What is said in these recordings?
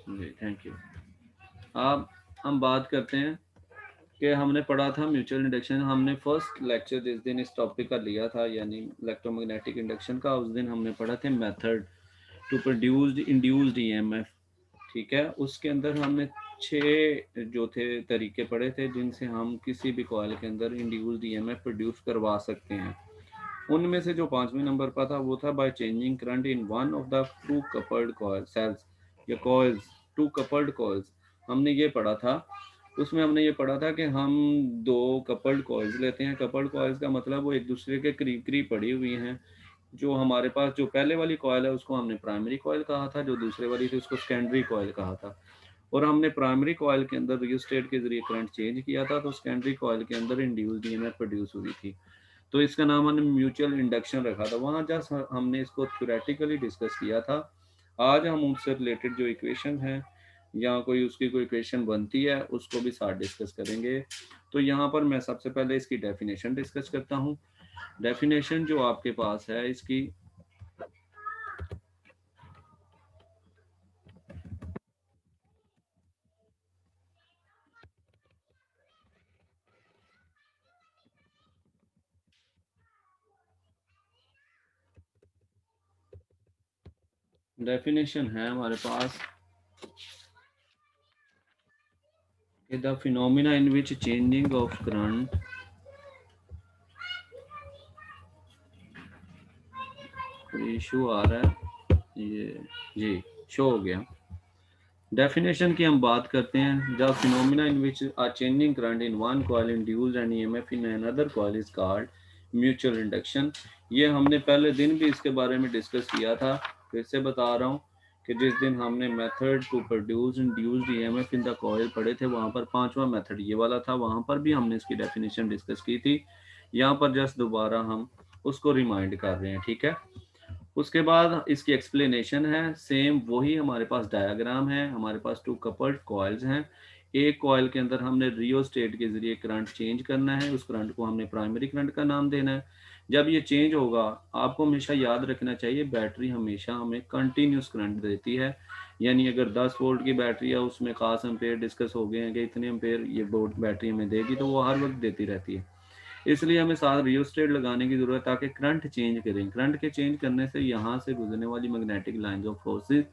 Ji thank you. अब हम बात करते हैं कि हमने पढ़ा था म्यूचुअल इंडक्शन। हमने फर्स्ट लेक्चर जिस दिन इस टॉपिक का लिया था यानी इलेक्ट्रोमैग्नेटिक इंडक्शन का, उस दिन हमने पढ़ा थे method to produced induced EMF. ठीक है, उसके अंदर हमने 6 जो थे तरीके पढ़े थे जिनसे हम किसी भी कॉइल के अंदर इंड्यूस्ड ईएमएफ प्रोड्यूस करवा सकते हैं। उनमें से जो 5वें नंबर पर था वो था by changing current in one of the two coupled coil cells या कॉइल्स, टू कपल्ड कॉइल्स हमने ये पढ़ा था। उसमें हमने ये पढ़ा था कि हम 2 कपल्ड कॉइल्स लेते हैं। कपल्ड कॉइल्स का मतलब वो एक दूसरे के करीब करीब पड़ी हुई हैं। जो हमारे पास जो पहले वाली कॉइल है उसको हमने प्राइमरी कॉइल कहा था, जो दूसरे वाली थी उसको सेकेंडरी कॉइल कहा था। और हमने प्राइमरी कॉइल के अंदर रियोस्टेट के जरिए करंट चेंज किया था, तो सेकेंडरी कॉइल के अंदर इंड्यूस्ड ईएमएफ प्रोड्यूस हुई थी। तो इसका नाम हमने म्यूचुअल इंडक्शन रखा था। वहाँ जस्ट हमने इसको थ्योरेटिकली डिस्कस किया था। आज हम उनसे रिलेटेड जो इक्वेशन है या कोई उसकी कोई इक्वेशन बनती है उसको भी साथ डिस्कस करेंगे। तो यहाँ पर मैं सबसे पहले इसकी डेफिनेशन डिस्कस करता हूँ। डेफिनेशन जो आपके पास है इसकी, डेफिनेशन है हमारे पास the phenomena in which changing of current issue आ रहा है ये, जी शो हो गया। डेफिनेशन की हम बात करते हैं। The phenomena in which a changing current in one coil induced an EMF in another coil is called mutual induction. ये हमने पहले दिन भी इसके बारे में डिस्कस किया था। फिर से बता रहा हूँ कि जिस दिन हमने method to produce induced EMF in the coil पढ़े थे, वहाँ पर 5वां मेथड ये वाला था, वहाँ पर भी हमने इसकी डेफिनेशन डिस्कस की थी। यहाँ पर जस्ट दोबारा हम उसको रिमाइंड कर रहे हैं। ठीक है, उसके बाद इसकी एक्सप्लेनेशन है। सेम वही हमारे पास डायग्राम है। हमारे पास 2 कपल्ड कॉइल्स हैं। एक कॉइल के अंदर हमने रियोस्टेट के जरिए करंट चेंज करना है। उस करंट को हमने प्राइमरी करंट का नाम देना है। जब ये चेंज होगा, आपको हमेशा याद रखना चाहिए बैटरी हमेशा हमें कंटिन्यूस करंट देती है। यानी अगर 10 वोल्ट की बैटरी है, उसमें खास एम्पेयर डिस्कस हो गए हैं कि इतने एम्पेयर ये बोर्ड बैटरी हमें देगी, तो वो हर वक्त देती रहती है। इसलिए हमें साथ रियोस्टेट लगाने की जरूरत है ताकि करंट चेंज करें। करंट के चेंज करने से यहाँ से गुजरने वाली मैग्नेटिक लाइंस ऑफ फोर्सेस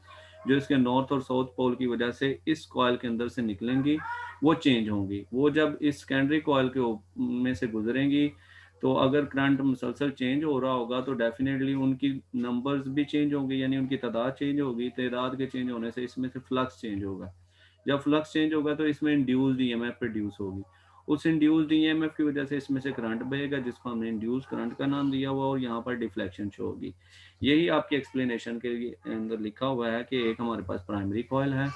जो इसके नॉर्थ और साउथ पोल की वजह से इस कॉइल के अंदर से निकलेंगी, वो चेंज होंगी। वो जब इस सेकेंडरी कॉइल के में से गुजरेंगी, तो अगर करंट मुसलसल चेंज हो रहा होगा तो डेफिनेटली उनकी नंबर्स भी चेंज होंगे, यानी उनकी तादाद चेंज होगी। तादाद के चेंज होने से इसमें से फ्लक्स चेंज होगा। जब फ्लक्स चेंज होगा तो इसमें इंड्यूस्ड ईएमएफ प्रोड्यूस होगी। उस इंड्यूस्ड ईएमएफ की वजह से इसमें से करंट बहेगा, जिसको हमने इंड्यूस करंट का नाम दिया हुआ, और यहाँ पर डिफ्लेक्शन शो होगी। यही आपकी एक्सप्लेनेशन के अंदर लिखा हुआ है कि एक हमारे पास प्राइमरी कॉइल है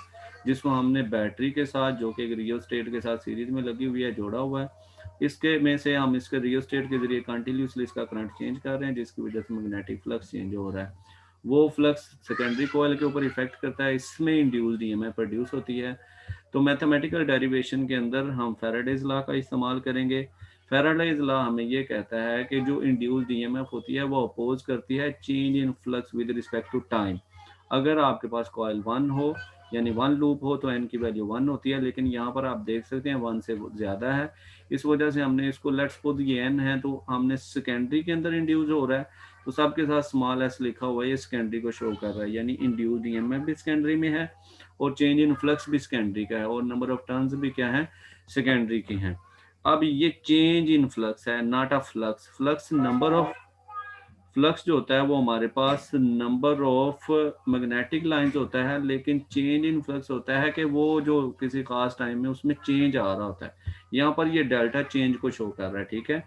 जिसको हमने बैटरी के साथ, जो कि रियोस्टेट के साथ सीरीज में लगी हुई है, जोड़ा हुआ है। इसके में से हम इसके रियोस्टेट के जरिए कंटिन्यूसली इसका करंट चेंज कर रहे हैं, जिसकी वजह से मैग्नेटिक फ्लक्स चेंज हो रहा है। वो फ्लक्स सेकेंडरी कॉइल के ऊपर इफेक्ट करता है, इसमें इंड्यूस्ड ईएमएफ प्रोड्यूस होती है। तो मैथमेटिकल डेरिवेशन के अंदर हम फैराडेज लॉ का इस्तेमाल करेंगे। फैराडेज लॉ हमें ये कहता है कि जो इंड्यूस्ड ईएमएफ होती है वो अपोज करती है change in flux with respect to time. अगर आपके पास कॉइल 1 हो यानी 1 लूप हो तो एन की वैल्यू 1 होती है, लेकिन यहाँ पर आप देख सकते हैं 1 से ज़्यादा है। इस वजह से हमने इसको लेट्स सपोज ये एन है, तो हमने सेकेंडरी के अंदर इंड्यूस हो रहा है, तो सबके साथ स्मॉल एस लिखा हुआ है, ये सेकेंडरी को शो कर रहा है। यानी इंड्यूस्ड ईएमएफ भी सेकेंडरी में है और चेंज इन फ्लक्स भी सेकेंडरी का है, और नंबर ऑफ टर्न्स भी क्या है, सेकेंडरी की हैं। अब ये चेंज इन फ्लक्स है, not a flux. Flux number of flux जो होता है वो हमारे पास नंबर ऑफ मैग्नेटिक लाइंस होता है, लेकिन चेंज इन फ्लक्स होता है कि वो जो किसी खास टाइम में उसमें चेंज आ रहा होता है। यहाँ पर ये डेल्टा चेंज को शो कर रहा है। ठीक है,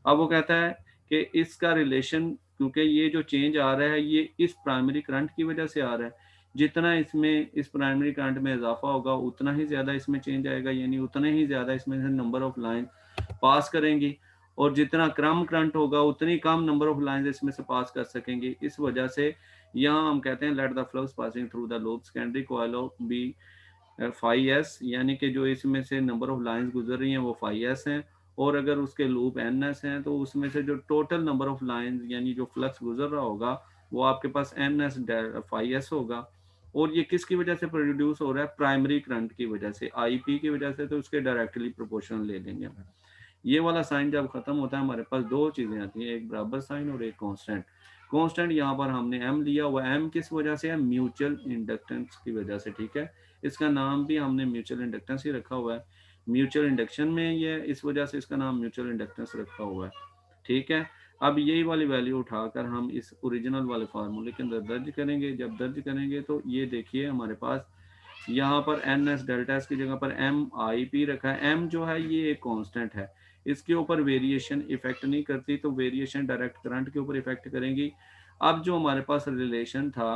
अब वो कहता है कि इसका रिलेशन, क्योंकि ये जो चेंज आ रहा है ये इस प्राइमरी करंट की वजह से आ रहा है, जितना इसमें इस प्राइमरी करंट में इजाफा होगा उतना ही ज़्यादा इसमें चेंज आएगा, यानी उतने ही ज़्यादा इसमें से नंबर ऑफ लाइन पास करेंगी, और जितना कम करंट होगा उतनी कम नंबर ऑफ लाइंस इसमें से पास कर सकेंगे। इस वजह से यहाँ हम कहते हैं let the flux passing through the loop secondary coil of B phi S, यानी कि जो इसमें से नंबर ऑफ लाइंस गुजर रही हैं वो फाई एस हैं, और अगर उसके लूप एन एस हैं तो उसमें से जो टोटल नंबर ऑफ लाइंस यानी जो फ्लक्स गुजर रहा होगा वो आपके पास एन एस फाई एस होगा। और ये किसकी वजह से प्रोड्यूस हो रहा है? प्राइमरी करंट की वजह से, आईपी की वजह से, तो उसके डायरेक्टली प्रोपोर्शनल ले लेंगे हम। ये वाला साइन जब खत्म होता है हमारे पास दो चीजें आती हैं, एक बराबर साइन और एक कांस्टेंट। कांस्टेंट यहाँ पर हमने एम लिया हुआ, एम किस वजह से है? म्यूचुअल इंडक्टेंस की वजह से, ठीक है। इसका नाम भी हमने म्यूचुअल इंडक्टेंस ही रखा हुआ है। म्यूचुअल इंडक्शन में ये इस वजह से इसका नाम म्यूचुअल इंडक्टेंस रखा हुआ है, ठीक है। अब यही वाली वैल्यू उठाकर हम इस ओरिजिनल वाले फार्मूले के अंदर दर्ज करेंगे। जब दर्ज करेंगे तो ये देखिए हमारे पास यहाँ पर एन एस डेल्टा एस की जगह पर एम आई पी रखा है। एम जो है ये एक कांस्टेंट है, इसके ऊपर वेरिएशन इफेक्ट नहीं करती, तो वेरिएशन डायरेक्ट करंट के ऊपर इफेक्ट करेंगी। अब जो हमारे पास रिलेशन था,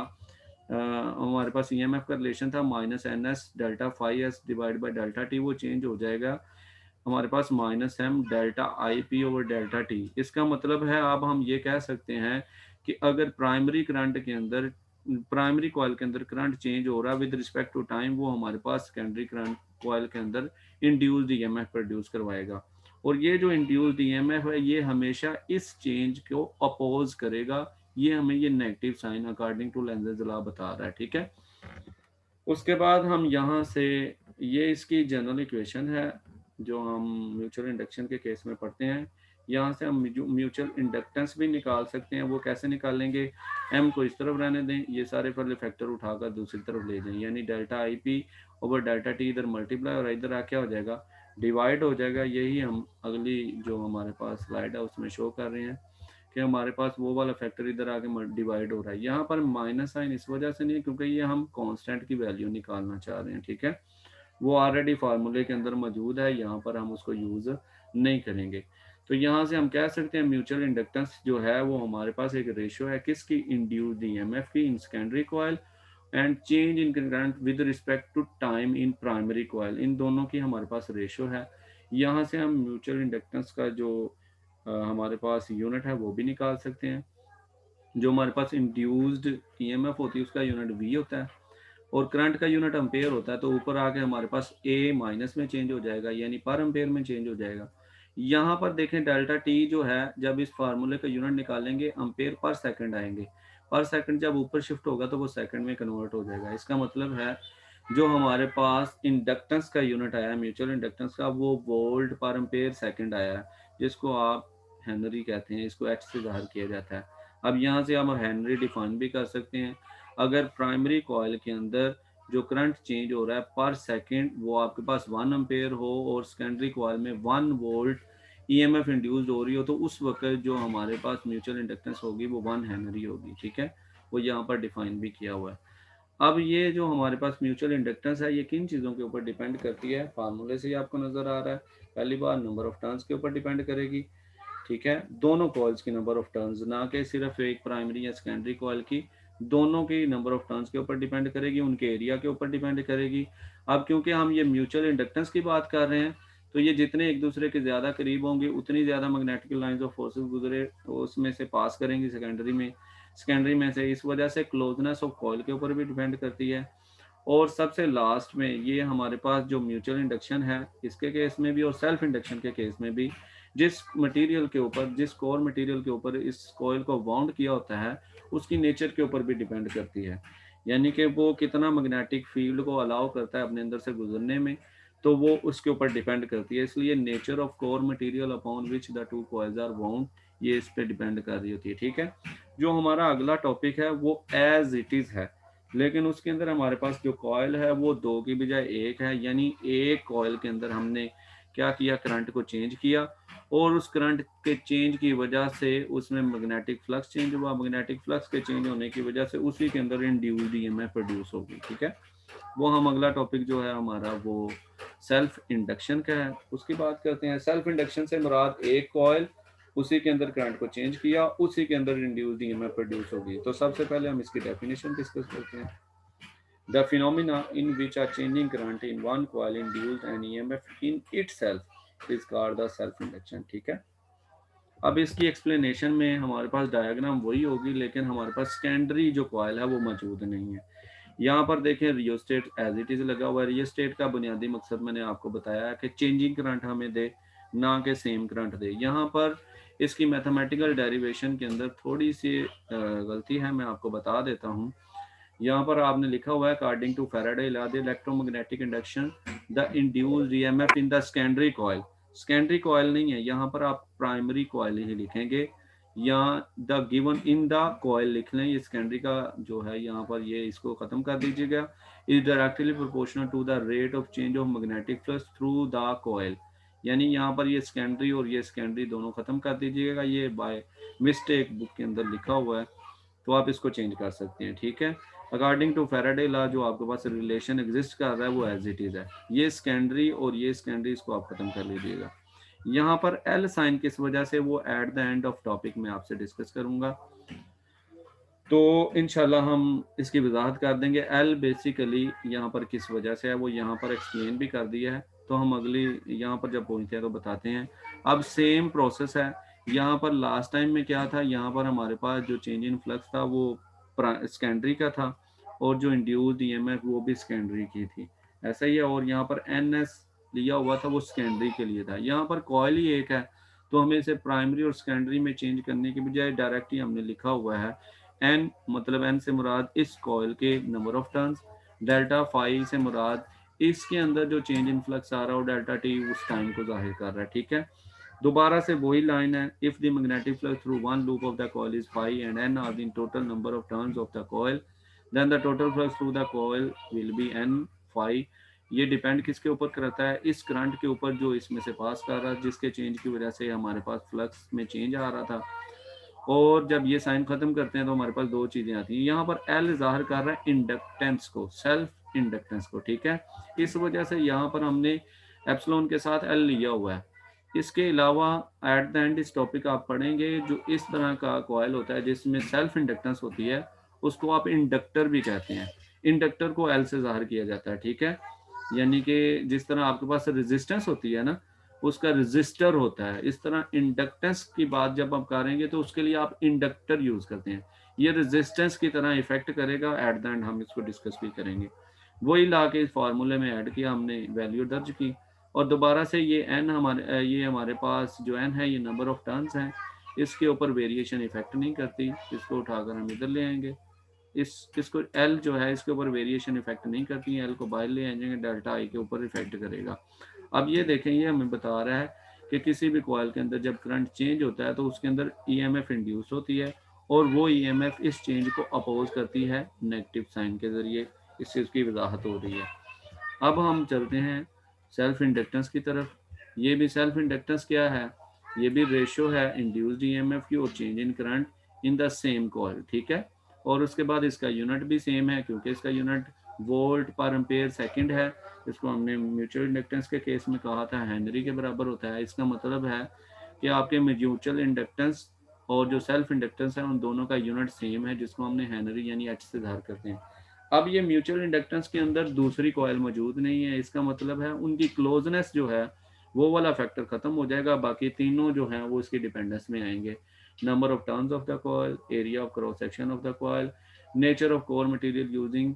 हमारे पास ईएमएफ का रिलेशन था minus N S delta phi S divide by delta T, वो चेंज हो जाएगा हमारे पास minus M delta I P over delta T. इसका मतलब है अब हम ये कह सकते हैं कि अगर प्राइमरी करंट के अंदर, प्राइमरी कॉइल के अंदर करंट चेंज हो रहा है विद रिस्पेक्ट टू टाइम, वो हमारे पास सेकेंडरी करंट कॉइल के अंदर इंड्यूस्ड ईएमएफ प्रोड्यूस करवाएगा। और ये जो इंड्यूस्ड ईएमएफ है ये हमेशा इस चेंज को अपोज करेगा। ये हमें ये negative sign according to Lenz's law बता रहा है, ठीक है। उसके बाद हम यहाँ से, ये इसकी जनरल इक्वेशन है जो हम म्यूचुअल इंडक्शन के केस में पढ़ते हैं। यहाँ से हम म्यूचुअल इंडक्टेंस भी निकाल सकते हैं। वो कैसे निकालेंगे? एम को इस तरफ रहने दें, ये सारे पहले फैक्टर उठाकर दूसरी तरफ ले जाएं, यानी delta I P over delta T इधर मल्टीप्लाई और इधर आ क्या हो जाएगा? डिवाइड हो जाएगा। यही हम अगली जो हमारे पास स्लाइड है उसमें शो कर रहे हैं कि हमारे पास वो वाला फैक्टर इधर आके डिवाइड हो रहा है। यहाँ पर माइनस साइन इस वजह से नहीं है क्योंकि ये हम कांस्टेंट की वैल्यू निकालना चाह रहे हैं, ठीक है। वो ऑलरेडी फार्मूले के अंदर मौजूद है, यहाँ पर हम उसको यूज नहीं करेंगे। तो यहाँ से हम कह सकते हैं म्यूचुअल इंडक्टेंस जो है वो हमारे पास एक रेशियो है किसकी? इंड्यूस्ड ईएमएफ की in secondary coil and change in current with respect to time in primary coil, इन दोनों की हमारे पास रेशियो है। यहाँ से हम म्यूचुअल इंडक्टेंस का जो हमारे पास यूनिट है वो भी निकाल सकते हैं। जो हमारे पास इंड्यूस्ड ईएमएफ होती है उसका यूनिट वी होता है और करंट का यूनिट एम्पेयर होता है, तो ऊपर आके हमारे पास ए माइनस में चेंज हो जाएगा यानी पर एम्पेयर में चेंज हो जाएगा। यहाँ पर देखें डेल्टा टी जो है, जब इस फार्मूले का यूनिट निकालेंगे एम्पेयर पर सेकंड आएंगे, पर सेकंड जब ऊपर शिफ्ट होगा तो वो सेकंड में कन्वर्ट हो जाएगा। इसका मतलब है जो हमारे पास इंडक्टेंस का यूनिट आया है म्यूचुअल इंडक्टेंस का, वो वोल्ट पर एम्पेयर सेकंड आया है, जिसको आप हेनरी कहते हैं, इसको एच से जाहिर किया जाता है। अब यहाँ से हम हेनरी डिफाइन भी कर सकते हैं। अगर प्राइमरी कॉइल के अंदर जो करंट चेंज हो रहा है पर सेकंड वो आपके पास 1 एम्पेयर हो और सेकेंडरी कॉइल में 1 वोल्ट ईएमएफ इंड्यूस्ड हो रही हो, तो उस वक्त जो हमारे पास म्यूचुअल इंडक्टेंस होगी वो 1 हेनरी होगी, ठीक है। वो यहाँ पर डिफाइन भी किया हुआ है। अब ये जो हमारे पास म्यूचुअल इंडक्टेंस है ये किन चीज़ों के ऊपर डिपेंड करती है? फार्मूले से ही आपको नज़र आ रहा है। पहली बार नंबर ऑफ टर्न्स के ऊपर डिपेंड करेगी, ठीक है, दोनों कॉइल्स की नंबर ऑफ टर्न्स, ना कि सिर्फ एक प्राइमरी या सेकेंडरी कॉइल की, दोनों की नंबर ऑफ टर्न्स के ऊपर डिपेंड करेगी, उनके एरिया के ऊपर डिपेंड करेगी। अब क्योंकि हम ये म्यूचुअल इंडक्टेंस की बात कर रहे हैं तो ये जितने एक दूसरे के ज़्यादा करीब होंगे उतनी ज़्यादा मैग्नेटिक लाइंस ऑफ फोर्सेस गुजरे उसमें से पास करेंगी सेकेंडरी में से। इस वजह से क्लोजनेस ऑफ कॉइल के ऊपर भी डिपेंड करती है। और सबसे लास्ट में ये हमारे पास जो म्यूचुअल इंडक्शन है इसके केस में भी और सेल्फ इंडक्शन के केस में भी, जिस मटेरियल के ऊपर, जिस कोर मटेरियल के ऊपर इस कॉइल को बाउंड किया होता है उसकी नेचर के ऊपर भी डिपेंड करती है, यानी कि वो कितना मैग्नेटिक फील्ड को अलाउ करता है अपने अंदर से गुजरने में, तो वो उसके ऊपर डिपेंड करती है। इसलिए nature of core material upon which the two coils are bound, ये इस पे डिपेंड कर रही होती है, ठीक है। जो हमारा अगला टॉपिक है वो एज इट इज है, लेकिन उसके अंदर हमारे पास जो कॉइल है वो दो की बजाय एक है, यानी एक कॉइल के अंदर हमने क्या किया? करंट को चेंज किया और उस करंट के चेंज की वजह से उसमें मैग्नेटिक फ्लक्स चेंज हुआ। मैग्नेटिक फ्लक्स के चेंज होने की वजह से उसी के अंदर इंड्यूस्ड ईएमएफ प्रोड्यूस होगी, ठीक है। वो हम अगला टॉपिक जो है हमारा वो सेल्फ इंडक्शन का है, उसकी बात करते हैं। सेल्फ इंडक्शन से मुराद एक कॉइल, उसी के अंदर करंट को चेंज किया, उसी के अंदर इंड्यूस्ड ईएमएफ प्रोड्यूस होगी। तो सबसे पहले हम इसकी डेफिनेशन डिस्कस करते हैं। The phenomena in which a changing current in one coil induced an EMF in itself is called the self induction, ठीक है। अब इसकी एक्सप्लेनेशन में हमारे पास डायग्राम वही होगी लेकिन हमारे पास सेकेंडरी जो कॉइल है वो मौजूद नहीं है। यहाँ पर देखें रियोस्टेट एज इट इज लगा हुआ है। रियोस्टेट का बुनियादी मकसद मैंने आपको बताया है कि चेंजिंग करंट हमें दे, ना कि सेम करंट दे। यहाँ पर इसकी मैथमेटिकल डेरिवेशन के अंदर थोड़ी सी गलती है, मैं आपको बता देता हूँ। यहाँ पर आपने लिखा हुआ है according to Faraday law the electromagnetic induction the induced EMF in the secondary coil. Secondary coil नहीं है, यहाँ पर आप प्राइमरी कॉइल ही लिखेंगे या the given in the coil लिख लें। ये सेकेंडरी का जो है यहाँ पर ये इसको खत्म कर दीजिएगा। Is directly proportional to the rate of change of magnetic flux through the coil. यानी यहाँ पर ये सेकेंडरी और ये सेकेंडरी दोनों खत्म कर दीजिएगा। ये बाय मिस्टेक बुक के अंदर लिखा हुआ है, तो आप इसको चेंज कर सकते हैं, ठीक है। अकॉर्डिंग टू फैराडे लॉ जो आपके पास रिलेशन एग्जिस्ट कर रहा है वो एज इट इज है। ये सेकेंडरी और ये सेकेंडरी इसको आप खत्म कर लीजिएगा। यहाँ पर एल साइन किस वजह से, वो at the end of topic में आपसे डिस्कस करूंगा, तो इंशाल्लाह हम इसकी वजाहत कर देंगे। एल बेसिकली यहाँ पर किस वजह से है वो यहाँ पर एक्सप्लेन भी कर दिया है, तो हम अगली यहाँ पर जब पहुँचते हैं तो बताते हैं। अब सेम प्रोसेस है। यहाँ पर लास्ट टाइम में क्या था, यहाँ पर हमारे पास जो चेंज इन फ्लक्स था वो सेकेंडरी का था और जो इंड्यूस्ड ईएमएफ वो भी सेकेंडरी की थी, ऐसा ही है। और यहाँ पर एन एस लिया हुआ था वो सेकेंडरी के लिए था। यहाँ पर कॉइल ही एक है, तो हमें इसे प्राइमरी और सेकेंडरी में चेंज करने के बजाय डायरेक्टली हमने लिखा हुआ है एन, मतलब एन से मुराद इस कॉइल के number of turns, delta phi से मुराद इसके अंदर जो चेंज इन फ्लक्स आ रहा हो डेल्टा टी उस टाइम को जाहिर कर रहा है, ठीक है। दोबारा से वही लाइन है, if the magnetic flux through one loop of the coil is phi and N are the total number of turns of the coil then the total flux through the coil will be N phi. ये depend किसके ऊपर करता है, इस current के ऊपर जो इसमें से पास कर रहा है, जिसके चेंज की वजह से हमारे पास फ्लक्स में चेंज आ रहा था। और जब ये साइन खत्म करते हैं तो हमारे पास दो चीजें आती हैं। यहाँ पर एल जाहिर कर रहा है इंडक्टेंस को, सेल्फ इंडक्टेंस को, ठीक है। इस वजह से यहाँ पर हमने एप्सिलॉन के साथ एल लिया हुआ है। इसके अलावा एट द एंड इस टॉपिक आप पढ़ेंगे, जो इस तरह का कॉइल होता है जिसमें सेल्फ इंडक्टेंस होती है उसको आप इंडक्टर भी कहते हैं। इंडक्टर को एल से जाहिर किया जाता है, ठीक है। यानी कि जिस तरह आपके पास रेजिस्टेंस होती है ना, उसका रजिस्टर होता है, इस तरह इंडक्टेंस की बात जब आप करेंगे तो उसके लिए आप इंडक्टर यूज करते हैं। ये रेजिस्टेंस की तरह इफेक्ट करेगा, एट द एंड हम इसको डिस्कस भी करेंगे। वही ला के इस फार्मूले में ऐड किया हमने, वैल्यू दर्ज की और दोबारा से ये एन हमारे ये हमारे पास जो एन है ये नंबर ऑफ टर्न्स हैं, इसके ऊपर वेरिएशन इफेक्ट नहीं करती। इसको उठाकर हम इधर ले आएंगे, इसको एल जो है इसके ऊपर वेरिएशन इफेक्ट नहीं करती है, एल को बाहर ले आएंगे, डेल्टा आई के ऊपर इफेक्ट करेगा। अब ये देखें, ये हमें बता रहा है कि किसी भी कॉइल के अंदर जब करंट चेंज होता है तो उसके अंदर ईएमएफ इंड्यूस होती है और वो ईएमएफ इस चेंज को अपोज करती है नेगेटिव साइन के जरिए। इससे उसकी वजाहत हो रही है। अब हम चलते हैं सेल्फ इंडक्टेंस की तरफ। ये भी सेल्फ इंडक्टेंस क्या है, ये भी रेशो है इंड्यूस्ड ईएमएफ की और change in current in the same coil, ठीक है। और उसके बाद इसका यूनिट भी सेम है क्योंकि इसका unit volt per ampere second है। इसको हमने म्यूचुअल इंडक्टेंस के केस में कहा था हेनरी के बराबर होता है। इसका मतलब है कि आपके म्यूचुअल इंडक्टेंस और जो सेल्फ इंडक्टेंस है उन दोनों का यूनिट सेम है, जिसको हमने हेनरी यानी एच से जाहिर करते हैं। अब ये म्यूचुअल इंडक्टेंस के अंदर दूसरी कॉइल मौजूद नहीं है, इसका मतलब है उनकी क्लोजनेस जो है वो वाला फैक्टर खत्म हो जाएगा, बाकी तीनों जो हैं वो इसकी डिपेंडेंस में आएंगे। Number of turns of the coil, area of cross section of the coil, nature of core material using,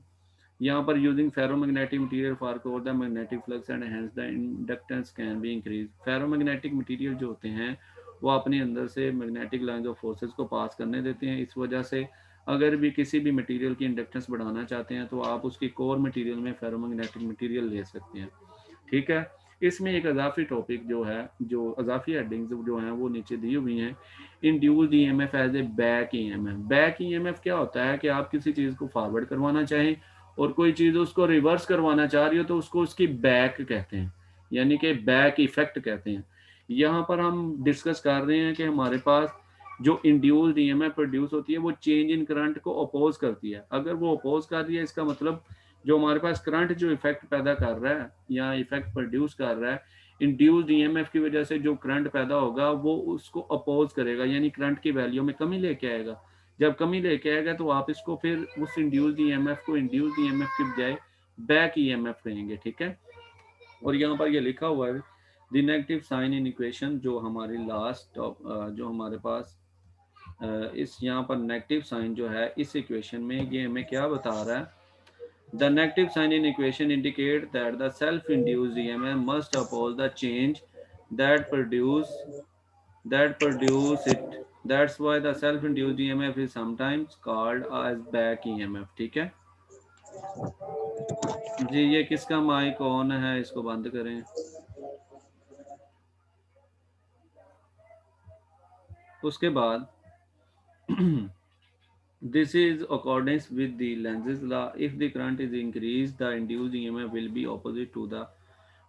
यहाँ पर using ferromagnetic material for core the magnetic flux and hence the inductance can be increase. Ferromagnetic material जो होते हैं वो अपने अंदर से magnetic lines of forces को पास करने देते हैं। इस वजह से अगर भी किसी भी मटेरियल की इंडक्टेंस बढ़ाना चाहते हैं तो आप उसकी कोर मटेरियल में फेरोमैग्नेटिक मटेरियल ले सकते हैं, ठीक है। इसमें एक अजाफी टॉपिक जो है, जो अजाफी हेडिंग्स जो हैं वो नीचे दी हुई हैं। Induced EMF as a back EMF. Back EMF क्या होता है कि आप किसी चीज़ को फॉरवर्ड करवाना चाहें और कोई चीज़ उसको रिवर्स करवाना चाह रही हो तो उसको उसकी बैक कहते हैं, यानी कि बैक इफेक्ट कहते हैं। यहाँ पर हम डिस्कस कर रहे हैं कि हमारे पास जो इंड्यूस्ड ईएमएफ प्रोड्यूस होती है वो चेंज इन करंट को अपोज करती है। अगर वो अपोज कर रही है इसका मतलब जो हमारे पास करंट जो इफेक्ट पैदा कर रहा है या इफेक्ट प्रोड्यूस कर रहा है इंड्यूस्ड ईएमएफ की वजह से, जो करंट पैदा होगा वो उसको अपोज करेगा, यानी करंट की वैल्यू में कमी लेके आएगा। जब कमी लेके आएगा तो आप इसको फिर उस इंड्यूस्ड ईएमएफ को इंड्यूस्ड ईएमएफ की बजाय बैक ईएमएफ कहेंगे, ठीक है। और यहाँ पर ये लिखा हुआ है the negative sign in equation, जो हमारी लास्ट जो हमारे पास इस यहाँ पर नेगेटिव साइन जो है इस इक्वेशन में ये हमें क्या बता रहा है। The negative sign in equation indicate that the self-induced EMF must oppose the change that produce it. That's why the self-induced EMF is sometimes called as back EMF. ठीक है जी। ये किसका माइक ऑन है, इसको बंद करें। उसके बाद this is accordance with the Lenz's law. If the current is increased, the induced EMF will be opposite to the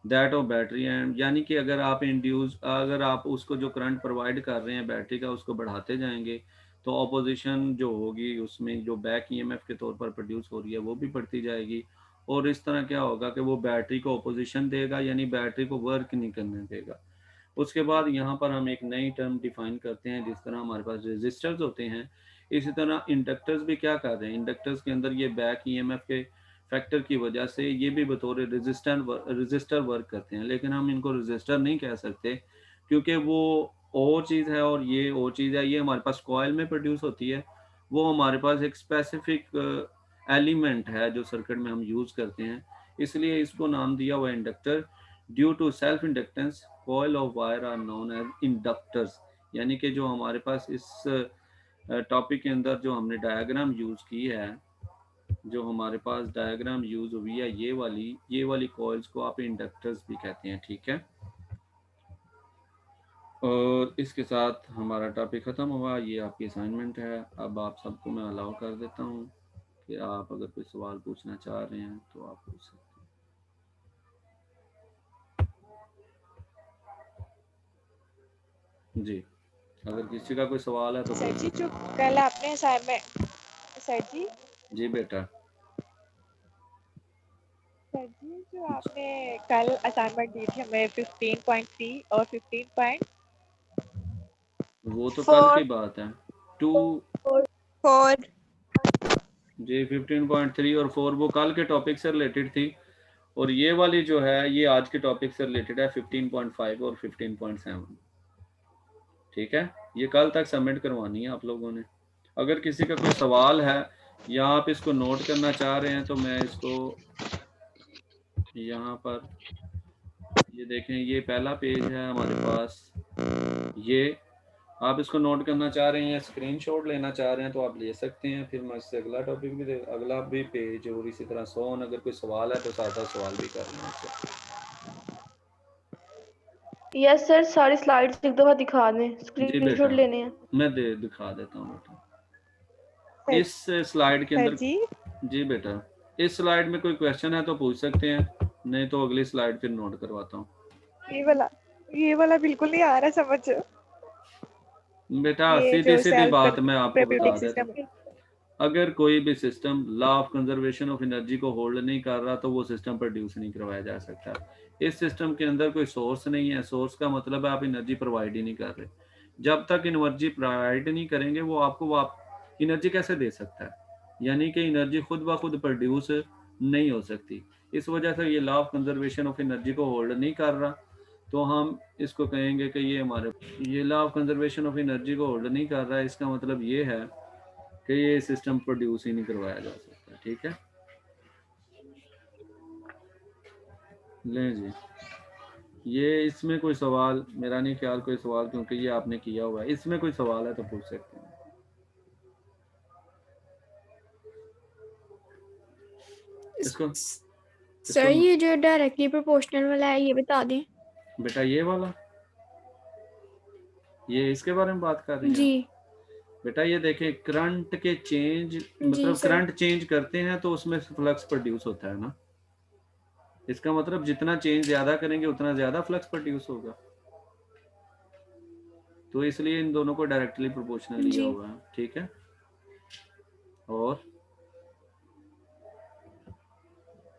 that of battery and यानी कि अगर आप उसको जो करंट प्रोवाइड कर रहे हैं बैटरी का उसको बढ़ाते जाएंगे तो ऑपोजिशन जो होगी उसमें जो बैक ईएमएफ के तौर पर प्रोड्यूस हो रही है वो भी बढ़ती जाएगी और इस तरह क्या होगा कि वो बैटरी को ऑपोजिशन देगा यानी बैटरी को वर्क नहीं करने देगा। उसके बाद यहाँ पर हम एक नई टर्म डिफाइन करते हैं। जिस तरह हमारे पास रेजिस्टर्स होते हैं इसी तरह इंडक्टर्स भी क्या कर रहे हैं, इंडक्टर्स के अंदर ये बैक ईएमएफ के फैक्टर की वजह से ये भी बतौर रजिस्टर वर्क करते हैं, लेकिन हम इनको रजिस्टर नहीं कह सकते क्योंकि वो और चीज़ है और ये और चीज़ है। ये हमारे पास कॉइल में प्रोड्यूस होती है, वो हमारे पास एक स्पेसिफिक एलिमेंट है जो सर्किट में हम यूज़ करते हैं, इसलिए इसको नाम दिया हुआ है inductor. Due to self inductance coil of wire are known as inductors. यानी कि जो हमारे पास इस टॉपिक के अंदर जो हमने डायग्राम यूज़ की है, जो हमारे पास डायग्राम यूज हुई है ये वाली कॉइल्स को आप इंडक्टर्स भी कहते हैं। ठीक है और इसके साथ हमारा टॉपिक ख़त्म हुआ। ये आपकी असाइनमेंट है। अब आप सबको मैं अलाउ कर देता हूँ कि आप अगर कोई सवाल पूछना चाह रहे हैं तो आप पूछ सकते हैं। जी अगर किसी का कोई सवाल है तो सर जी जो कल आपने असाइनमेंट सर जी बेटा सर जी जो आपने कल असाइनमेंट दी थी हमें 15.3 और 15. वो तो कल की बात है। 4 जी 15.3 और 4 वो कल के टॉपिक से रिलेटेड थी और ये वाली जो है ये आज के टॉपिक से रिलेटेड है 15.5 और 15.7। ठीक है ये कल तक सबमिट करवानी है आप लोगों ने। अगर किसी का कोई सवाल है या आप इसको नोट करना चाह रहे हैं तो मैं इसको यहाँ पर ये देखें, ये पहला पेज है हमारे पास। ये आप इसको नोट करना चाह रहे हैं, स्क्रीनशॉट लेना चाह रहे हैं तो आप ले सकते हैं। फिर मैं इससे अगला टॉपिक भी अगला भी पेज और इसी तरह सोन अगर कोई सवाल है तो साथ साथ सवाल भी कर लें। यस सर सारी स्लाइड्स एक दफा दिखा दें, स्क्रीनशॉट लेने हैं। मैं दिखा देता हूँ बेटा इस स्लाइड के अंदर। जी बेटा इस स्लाइड में कोई क्वेश्चन है तो पूछ सकते हैं, नहीं तो अगली स्लाइड फिर नोट करवाता हूँ। ये वाला बिल्कुल नहीं आ रहा समझ बेटा सीधी सीधी बात मैं आपको बता देता हूँ। अगर कोई भी system law of conservation of energy को होल्ड नहीं कर रहा तो वो सिस्टम प्रोड्यूस नहीं करवाया जा सकता। इस सिस्टम के अंदर कोई सोर्स नहीं है, सोर्स का मतलब है आप एनर्जी प्रोवाइड ही नहीं कर रहे। जब तक एनर्जी प्रोवाइड नहीं करेंगे वो आपको एनर्जी कैसे दे सकता है, यानी कि एनर्जी खुद ब खुद प्रोड्यूस नहीं हो सकती। इस वजह से ये law of conservation of energy को होल्ड नहीं कर रहा तो हम इसको कहेंगे कि ये law of conservation of energy को होल्ड नहीं कर रहा है। इसका मतलब ये है कि ये सिस्टम प्रोड्यूस ही नहीं करवाया जा सकता। ठीक है लें जी ये इसमें कोई सवाल मेरा नहीं ख्याल कोई सवाल क्योंकि ये आपने किया हुआ है। इसमें कोई सवाल है तो पूछ सकते हैं। इसको सर ये जो डायरेक्टली प्रोपोर्शनल वाला है ये बता दें। बेटा ये वाला ये इसके बारे में बात कर रहे हैं जी बेटा। ये देखें करंट के चेंज मतलब करंट चेंज करते हैं तो उसमें फ्लक्स प्रोड्यूस होता है ना। इसका मतलब जितना चेंज ज्यादा करेंगे उतना ज्यादा फ्लक्स प्रोड्यूस होगा, तो इसलिए इन दोनों को डायरेक्टली प्रोपोर्शनल लिया हुआ है। ठीक है और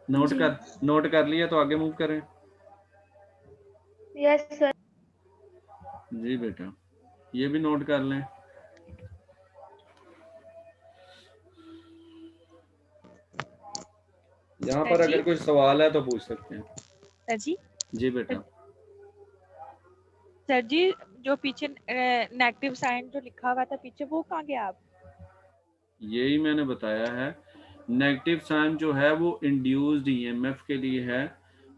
नोट कर लिया तो आगे मूव करें। यस सर जी बेटा ये भी नोट कर लें। यहाँ पर अगर कोई सवाल है तो पूछ सकते हैं। सर जी जी बेटा सर जी जो पीछे नेगेटिव साइन जो लिखा हुआ था पीछे वो कहाँ गया आप? यही मैंने बताया है, नेगेटिव साइन जो है वो इंड्यूस्ड ईएमएफ के लिए है।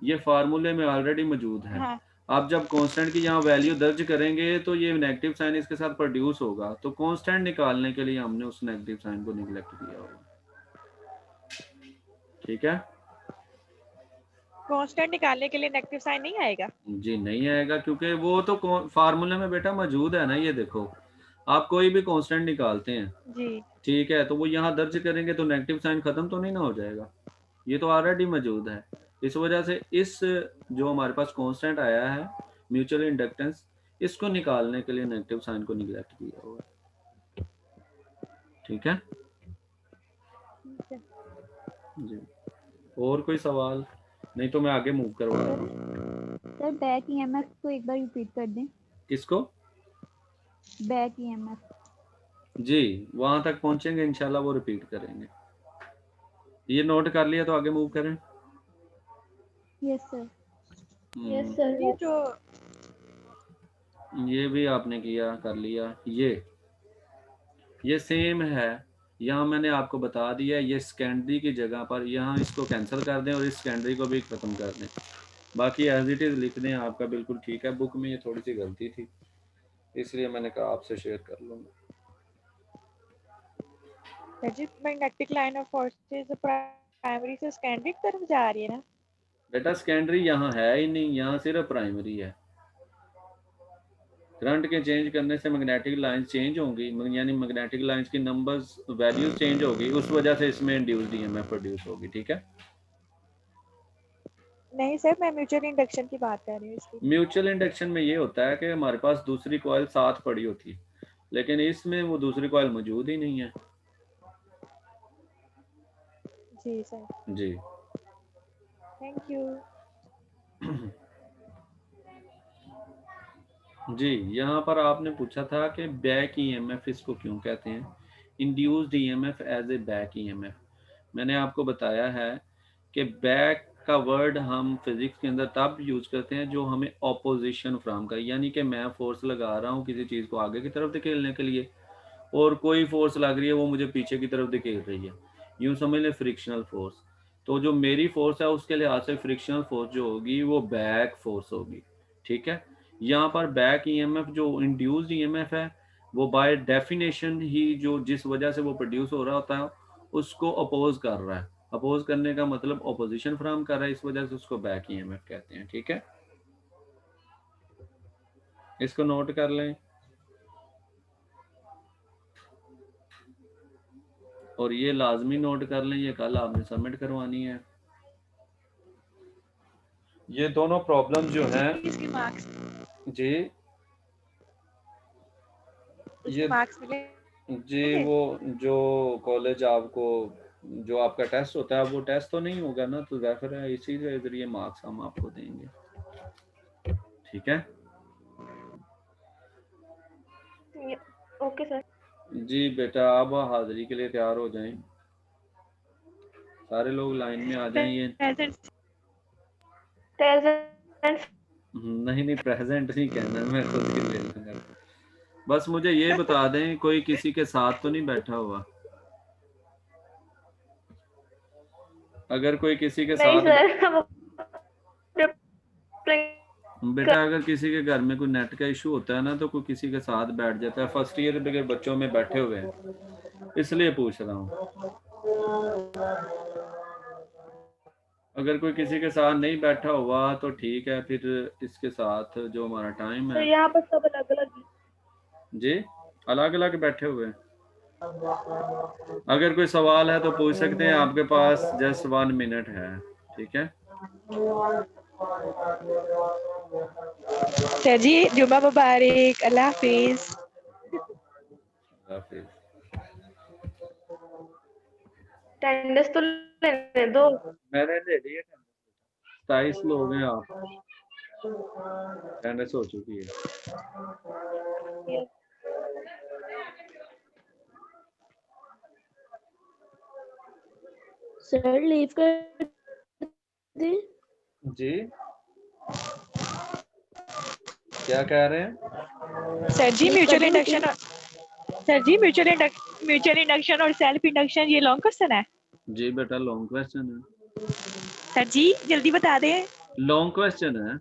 ये फार्मूले में ऑलरेडी मौजूद है। हाँ। आप जब कांस्टेंट की यहाँ वैल्यू दर्ज करेंगे तो ये नेगेटिव साइन इसके साथ प्रोड्यूस होगा, तो कांस्टेंट निकालने के लिए हमने उस नेगेटिव साइन को निगलेक्ट किया होगा। ठीक है कांस्टेंट निकालने के लिए नेगेटिव साइन नहीं आएगा? जी, नहीं आएगा क्योंकि वो तो फार्मूले में बेटा मौजूद है ना। ये देखो, आप कोई भी कांस्टेंट निकालते हैं, जी। ठीक है, तो वो यहाँ दर्ज करेंगे तो नेगेटिव साइन खत्म तो नहीं ना हो जाएगा, ये तो ऑलरेडी मौजूद है। इस वजह से इस जो हमारे पास कांस्टेंट आया है म्यूचुअल इंडक्टेंस, इसको निकालने के लिए नेगेटिव साइन को निगलेक्ट किया होगा। ठीक है ठीक है। जी, और कोई सवाल? नहीं तो मैं आगे मूव करवा रहा हूँ। सर बैक ईएमएफ को एक बार रिपीट कर दें। किसको? Back EMF. जी, वहां तक पहुंचेंगे इंशाल्लाह, वो रिपीट करेंगे। ये नोट कर लिया तो आगे मूव करें। Yes sir. Yes sir. ये जो ये भी आपने किया, कर लिया। ये सेम है, यहाँ मैंने आपको बता दिया। ये सेकेंडरी की जगह पर यहाँ इसको कैंसिल कर दें और इस सेकेंडरी को भी खत्म कर दें, बाकी एज इट इज लिख दें। आपका बिल्कुल ठीक है। बुक में ये थोड़ी सी गलती थी, इसलिए मैंने कहा आपसे शेयर कर लूँगा। Magnetic line of forces primary से सेकेंडरी की तरफ जा रही है ना बेटा? सेकेंडरी यहाँ है ही नहीं, यहाँ सिर्फ प्राइमरी है। करंट के चेंज करने से मैग्नेटिक लाइंस चेंज होंगी, यानी मैग्नेटिक लाइंस की नंबर्स वैल्यू चेंज होगी, उस वजह से इसमें इंड्यूस्ड ईएमएफ प्रोड्यूस होगी। ठीक है? नहीं सर, मैं म्यूचुअल इंडक्शन की बात कर रही हूँ इसकी। म्यूचुअल इंडक्शन में ये होता है कि हमारे पास दूसरी कॉइल साथ पड़ी होती है, लेकिन इसमें वो दूसरी कॉइल मौजूद ही नहीं है। जी सर। जी, थैंक यू। जी, यहाँ पर आपने पूछा था कि बैक ईएमएफ इसको क्यों कहते हैं, induced EMF as a back EMF. मैंने आपको बताया है कि बैक का वर्ड हम फिजिक्स के अंदर तब यूज करते हैं जो हमें ऑपोजिशन फ्राहम करे, यानी कि मैं फोर्स लगा रहा हूँ किसी चीज़ को आगे की तरफ धकेलने के लिए, और कोई फोर्स लग रही है वो मुझे पीछे की तरफ धकेल रही है, यूँ समझ लें फ्रिक्शनल फोर्स। तो जो मेरी फोर्स है उसके लिहाज से फ्रिक्शनल फोर्स जो होगी वो बैक फोर्स होगी। ठीक है? यहाँ पर बैक ईएमएफ जो इंड्यूस्ड ईएमएफ है वो बाय डेफिनेशन ही जो जिस वजह से वो प्रोड्यूस हो रहा होता है उसको अपोज कर रहा है। अपोज करने का मतलब ऑपोजिशन फ्राहम कर रहा है, इस वजह से उसको बैक ईएमएफ कहते हैं। ठीक है, इसको नोट कर लें और ये लाजमी नोट कर लें, ये कल आपने सबमिट करवानी है। ये दोनों प्रॉब्लम जो हैं इसके मार्क्स जी, ये मार्क्स मिले? जी, वो जो कॉलेज आपको जो आपका टेस्ट होता है वो टेस्ट तो नहीं होगा ना, तो जाहिर है इसी के जरिए मार्क्स हम आपको देंगे। ठीक है ओके सर। जी बेटा, अब हाजिरी के लिए तैयार हो जाएं, सारे लोग लाइन में आ जाइए। नहीं प्रेजेंट नहीं कहना, मैं खुद ही ले लूंगा। बस मुझे ये बता दें कोई किसी के साथ तो नहीं बैठा हुआ? अगर कोई किसी के नहीं साथ सर, बेटा अगर किसी के घर में कोई नेट का इशू होता है ना तो कोई किसी के साथ बैठ जाता है। फर्स्ट ईयर के बच्चों में बैठे हुए हैं, इसलिए पूछ रहा हूँ। अगर कोई किसी के साथ नहीं बैठा हुआ तो ठीक है, फिर इसके साथ जो हमारा टाइम है। यहाँ पर सब अलग अलग जी, अलग अलग बैठे हुए हैं। अगर कोई सवाल है तो पूछ सकते हैं, आपके पास जस्ट 1 मिनट है। ठीक है सर जी, जुम्मा मुबारक, अल्लाह हाफिज। अटेंडेंस तो लेने दो। मैंने ले लिया, 27 लोग हैं आप, अटेंडेंस हो चुकी है। सर लीव कर दे। जी, क्या कह रहे हैं? सर जी म्यूचुअल इंडक्शन म्यूचुअल इंडक्शन और सेल्फ इंडक्शन ये लॉन्ग क्वेश्चन है? जी बेटा लॉन्ग क्वेश्चन है। सर जी जल्दी बता दें। लॉन्ग क्वेश्चन है।